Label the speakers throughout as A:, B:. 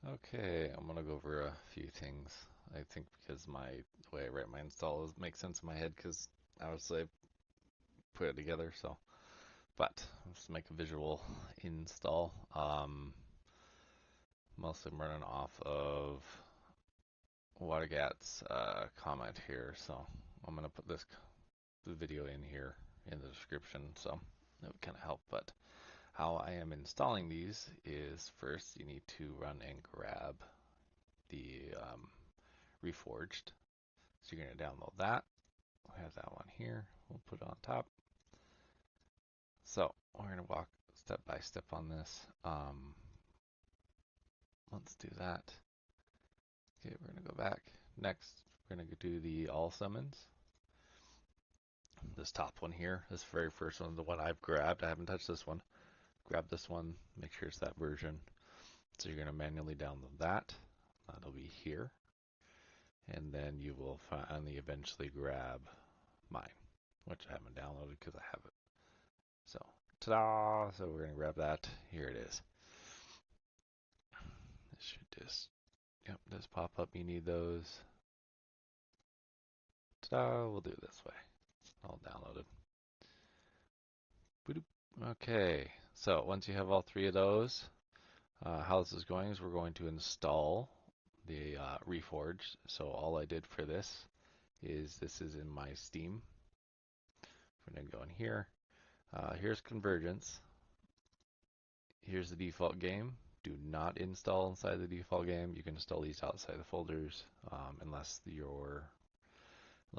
A: Okay, I'm gonna go over a few things. I think because the way I write my install makes sense in my head because obviously I put it together. So, but let's make a visual install. Mostly I'm running off of WaterGat's comment here, so I'm gonna put this video in here in the description, so that would kind of help. But how I am installing these is first you need to run and grab the Reforged. So you're going to download that. We have that one here. We'll put it on top. So we're going to walk step by step on this. Let's do that. Okay, we're going to go back. Next, we're going to do the all summons. This top one here, this very first one, the one I've grabbed. I haven't touched this one. Grab this one, make sure it's that version. So you're going to manually download that. That'll be here. And then you will finally eventually grab mine, which I haven't downloaded because I have it. So, ta-da! So we're going to grab that. Here it is. It should just pop up. You need those. Ta-da! We'll do it this way. All downloaded. Okay, so once you have all three of those, how this is going is we're going to install the Reforged. So all I did for this is in my Steam. We're going to go in here. Here's Convergence. Here's the default game. Do not install inside the default game. You can install these outside the folders unless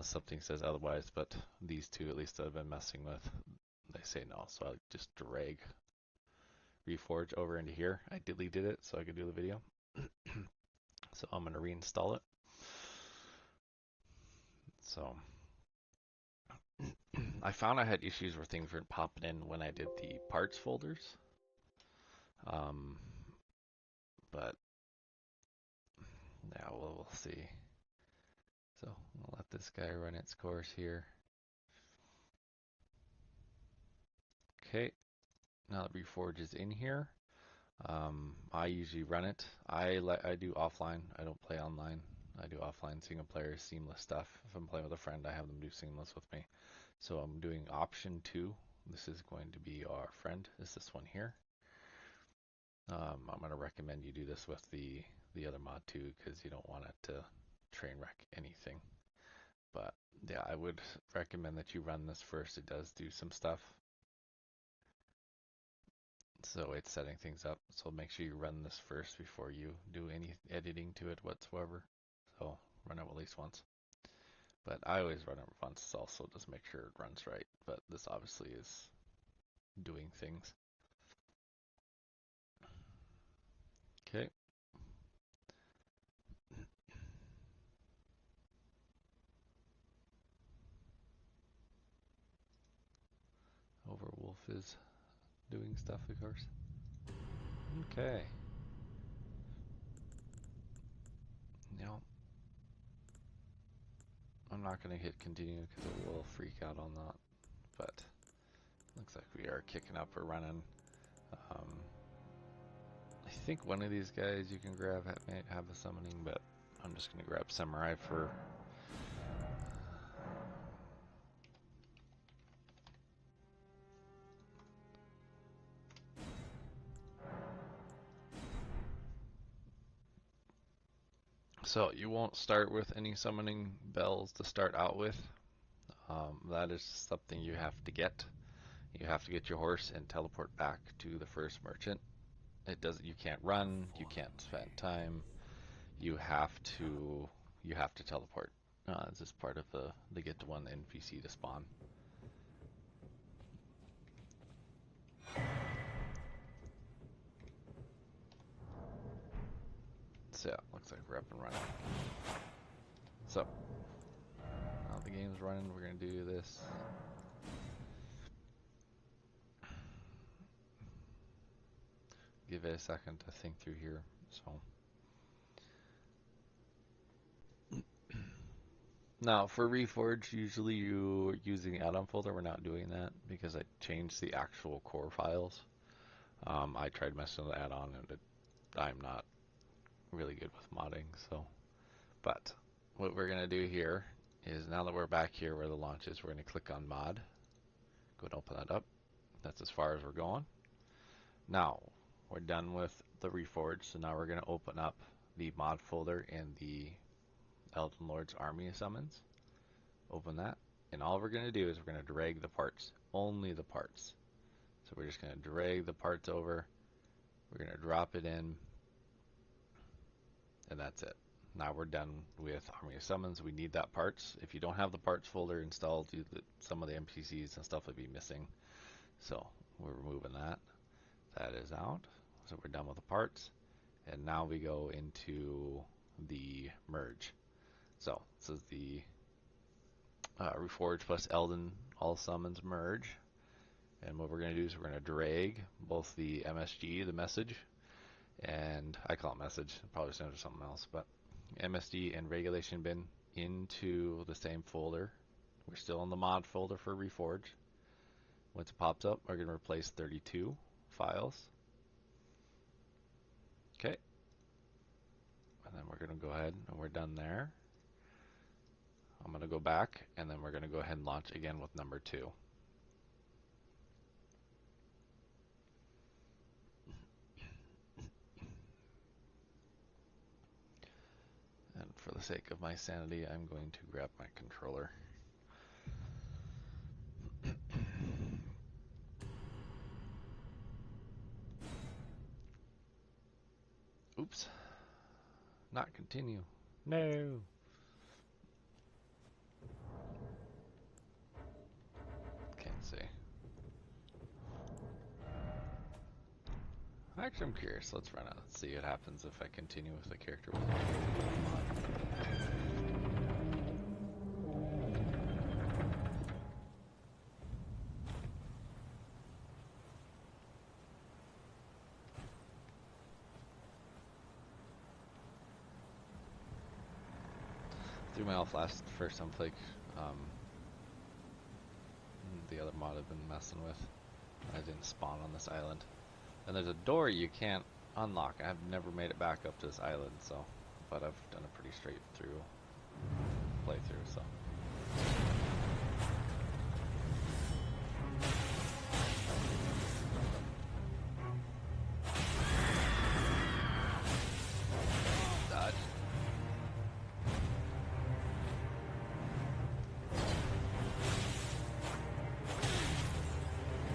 A: something says otherwise. But these two, at least I've been messing with, they say no. So I just drag Reforge over into here. I deleted it so I could do the video. So I'm going to reinstall it. So I found I had issues where things weren't popping in when I did the parts folders. But now we'll see. So I'll let this guy run its course here. Okay, now that Reforge is in here, I usually run it. I do offline. I don't play online. I do offline single player seamless stuff. If I'm playing with a friend, I have them do seamless with me. So I'm doing option 2. This is going to be our friend. Is this one here? I'm going to recommend you do this with the other mod too, because you don't want it to train wreck anything. But yeah, I would recommend that you run this first. It does do some stuff. So it's setting things up. So make sure you run this first before you do any editing to it whatsoever. So run it at least once. But I always run it once also, just make sure it runs right. But this obviously is doing things. Okay. Overwolf is doing stuff, of course. Okay. Now, I'm not going to hit continue because it will freak out on that. But looks like we are kicking up or running. I think one of these guys you can grab may have a summoning, but I'm just going to grab Samurai for. So you won't start with any summoning bells to start out with. That is something you have to get. You have to get your horse and teleport back to the first merchant. You can't run, you can't spend time. You have to teleport. It's just part of the get to one NPC to spawn. So yeah, looks like we're up and running. So now the game's running, we're gonna do this. Give it a second to think through here. So now for Reforge, usually you're using add-on folder. We're not doing that because I changed the actual core files. I tried messing with the add-on and I'm not really good with modding. So, but what we're gonna do here is now that we're back here where the launch is, we're gonna click on mod. Go and open that up. That's as far as we're going. Now we're done with the Reforged, so now we're gonna open up the mod folder in the Elden Lord's Army of Summons. Open that, and all we're gonna do is we're gonna drag the parts, only the parts. So we're just gonna drag the parts over. We're gonna drop it in, and that's it. Now we're done with Army of Summons. We need that parts. If you don't have the parts folder installed, some of the NPCs and stuff would be missing. So we're removing that. That is out. So we're done with the parts. And now we go into the merge. So this is the Reforged plus Elden All Summons merge. And what we're going to do is we're going to drag both the MSG, the message, and I call it message, it probably stands for something else, but MSG and regulation bin into the same folder. We're still in the mod folder for Reforge. Once it pops up, we're going to replace 32 files. Okay. And then we're going to go ahead and we're done there. I'm going to go back and then we're going to go ahead and launch again with number 2. And for the sake of my sanity, I'm going to grab my controller. Oops. Not continue. No. Can't see. Actually, I'm curious. Let's run it. Let's see what happens if I continue with the character. Threw my elf last first time like the other mod I've been messing with. I didn't spawn on this island. And there's a door you can't unlock. I've never made it back up to this island, so but I've done a pretty straight through playthrough, so. Dodge.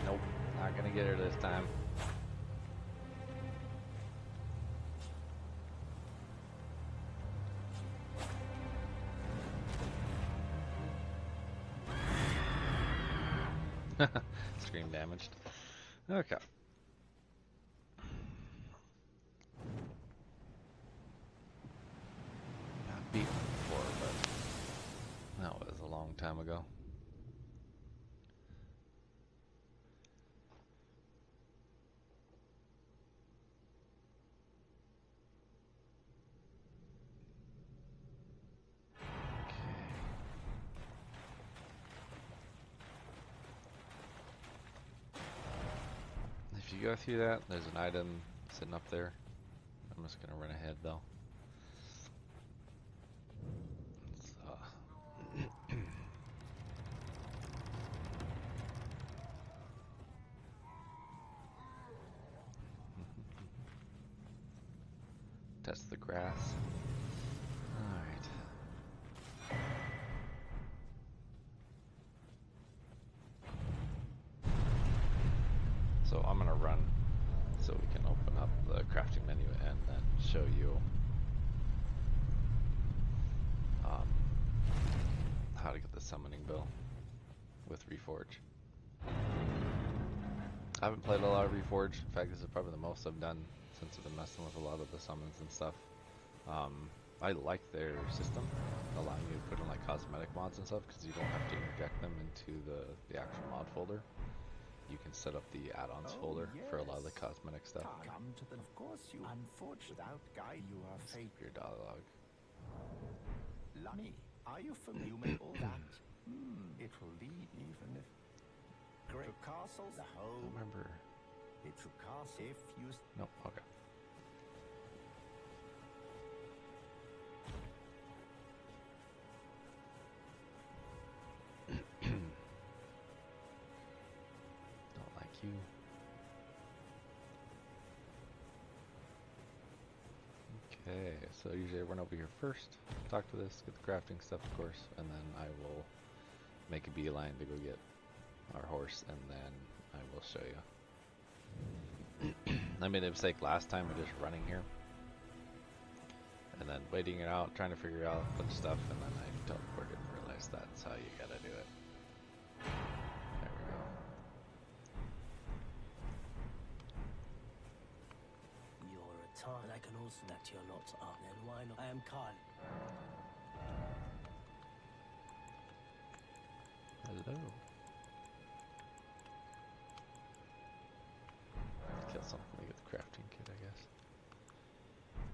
A: Nope, not gonna get her this time. Screen damaged. Okay. I've beaten it before, but that was a long time ago. If you go through that, there's an item sitting up there. I'm just gonna run ahead though. Test the grass. Alright. So I'm gonna run so we can open up the crafting menu and then show you how to get the summoning bill with Reforge. I haven't played a lot of Reforge. In fact, this is probably the most I've done since I've been messing with a lot of the summons and stuff. I like their system, allowing you to put in like cosmetic mods and stuff because you don't have to interject them into the actual mod folder. You can set up the add-ons folder for a lot of the cosmetic stuff.
B: Come to the, of course you unfortunate without guide you are fake
A: your dialogue.
B: Me, are you familiar? You make all that? It will lead even if great castles. The whole.
A: Remember.
B: It should castle if you.
A: Nope. Okay. you. Okay, so usually I run over here first, talk to this, get the crafting stuff, of course, and then I will make a beeline to go get our horse, and then I will show you. I made a mistake last time of just running here, and then waiting it out, trying to figure out a bunch of stuff, and then I teleported and realized that's how you gotta do it. There we go.
B: You're a tar. I can also that you're not up. Then why not? I am Khan.
A: Hello. Kill something to get the crafting kit, I guess.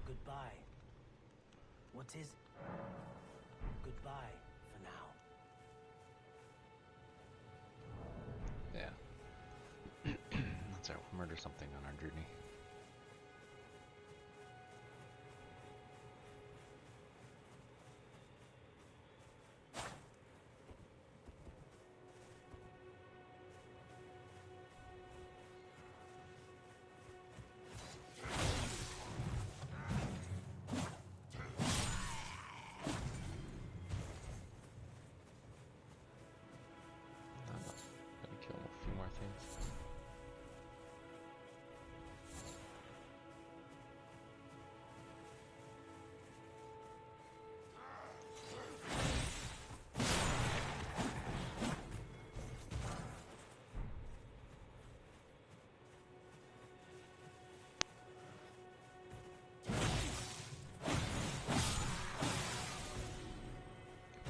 B: Goodbye. What is? Goodbye for now.
A: Yeah. That's right, we'll murder something on our journey. Gonna kill a few more things.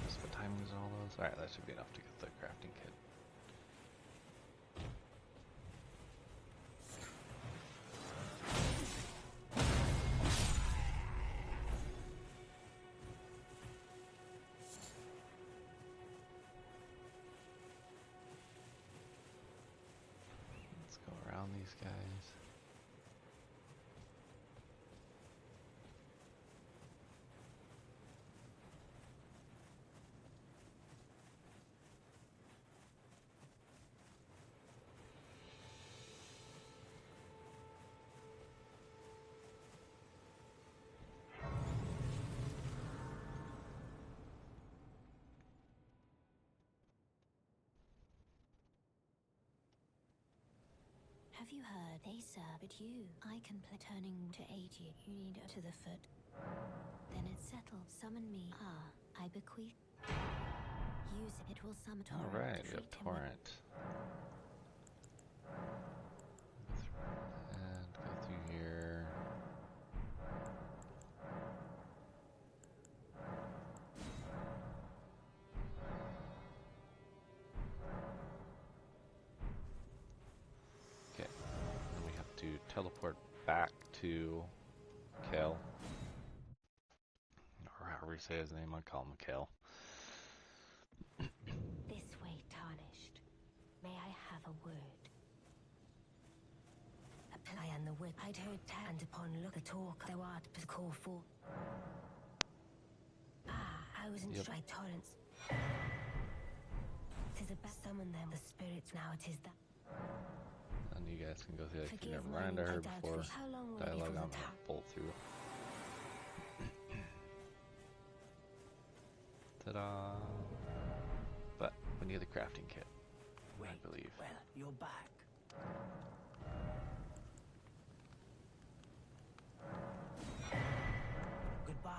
A: Just the timings and all those. Alright, that should be enough to get the crafting kit. Let's go around these guys.
C: Have you heard? They sir, but you. I can play turning to aid you. You need to the foot. Then it's settled. Summon me. Ah, I bequeath. Use it. It will summon torrent.
A: Alright, we have
C: Treat him
A: torrent. And go through here. Okay, then we have to teleport back to Kel. Or however you say his name, I call him Kel.
C: This way, tarnished. May I have a word? Apply and the wit. I'd heard and upon look the talk thou art but call for. Ah, I was in strike torrents. Tis a best summon them, the spirits now it is that.
A: And you guys can go through that if you've
C: Forgive
A: never
C: my
A: run into her
C: I doubt
A: before.
C: we- How long will it be
A: Dialogue,
C: for
A: I'm
C: the
A: gonna bolt through. Ta-da! But we need the crafting kit,
B: Wait,
A: I believe.
B: well, you're back. Goodbye.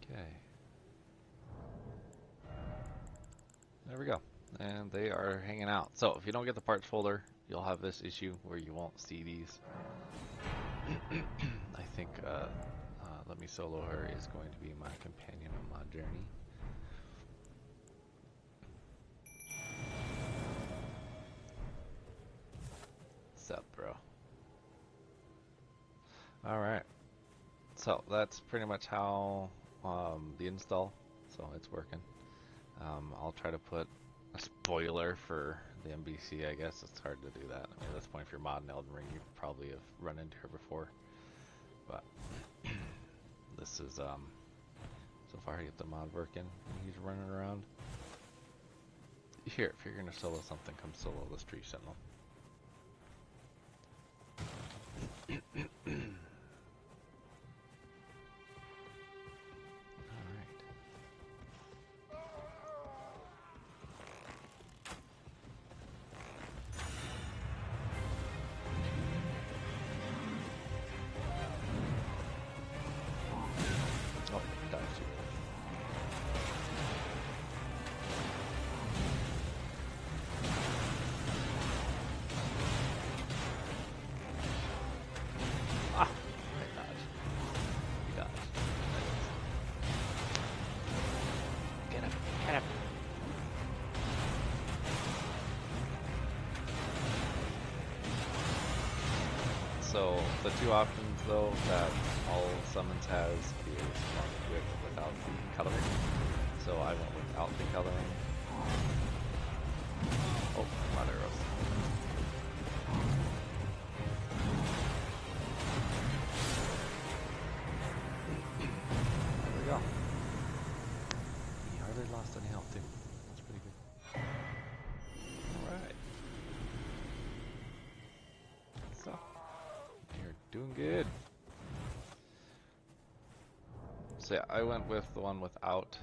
A: Okay. There we go. And they are hanging out. So if you don't get the parts folder, you'll have this issue where you won't see these. I think Let Me Solo Her is going to be my companion on my journey. What's up, bro? Alright. So that's pretty much how the install, so it's working. I'll try to put a spoiler for the NBC, I guess. It's hard to do that. I mean, at this point, if you're modding Elden Ring, you probably have run into her before. But this is, so far I get the mod working. He's running around. Here, if you're gonna solo something, come solo this tree sentinel. Alright. Oh, dodge you. Ah! I dodged. You dodged. Get him! Get him! So, the two options though that all summons has is one with without the coloring. So I went without the coloring. Oh, my arrows. There we go. He hardly lost any health too. That's pretty good. Alright. So, you're doing good. So yeah, I went with the one without,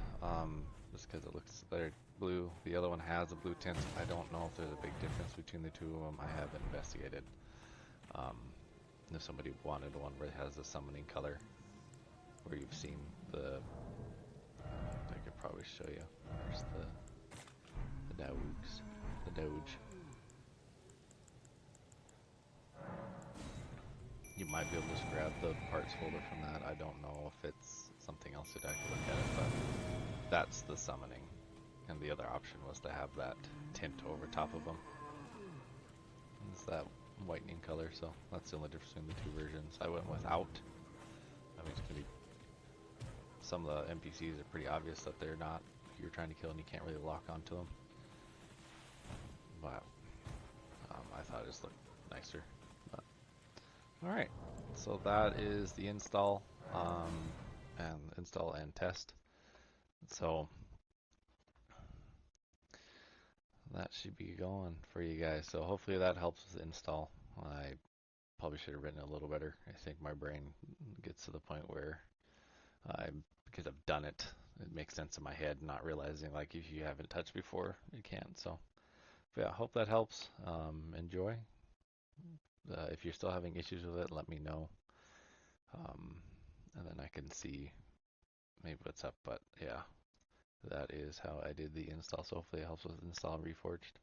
A: just because it looks better blue. The other one has a blue tint. I don't know if there's a big difference between the two of them. I haven't investigated. If somebody wanted one where it has a summoning color, where you've seen the, I could probably show you. Where's the dogs? The doge. You might be able to just grab the parts folder from that. I don't know if it's something else you'd have to look at it, but that's the summoning. And the other option was to have that tint over top of them. It's that whitening color, so that's the only difference between the two versions. I went without. I mean, it's gonna be, some of the NPCs are pretty obvious that they're not who you're trying to kill and you can't really lock onto them. But I thought it just looked nicer. But alright, so that is the install, and install and test. So that should be going for you guys. So hopefully that helps with the install. I probably should have written it a little better. I think my brain gets to the point where because I've done it, it makes sense in my head, not realizing like if you haven't touched before, you can't. So yeah, hope that helps. Enjoy. If you're still having issues with it, let me know. And then I can see maybe what's up. But yeah, that is how I did the install. So hopefully it helps with install Reforged.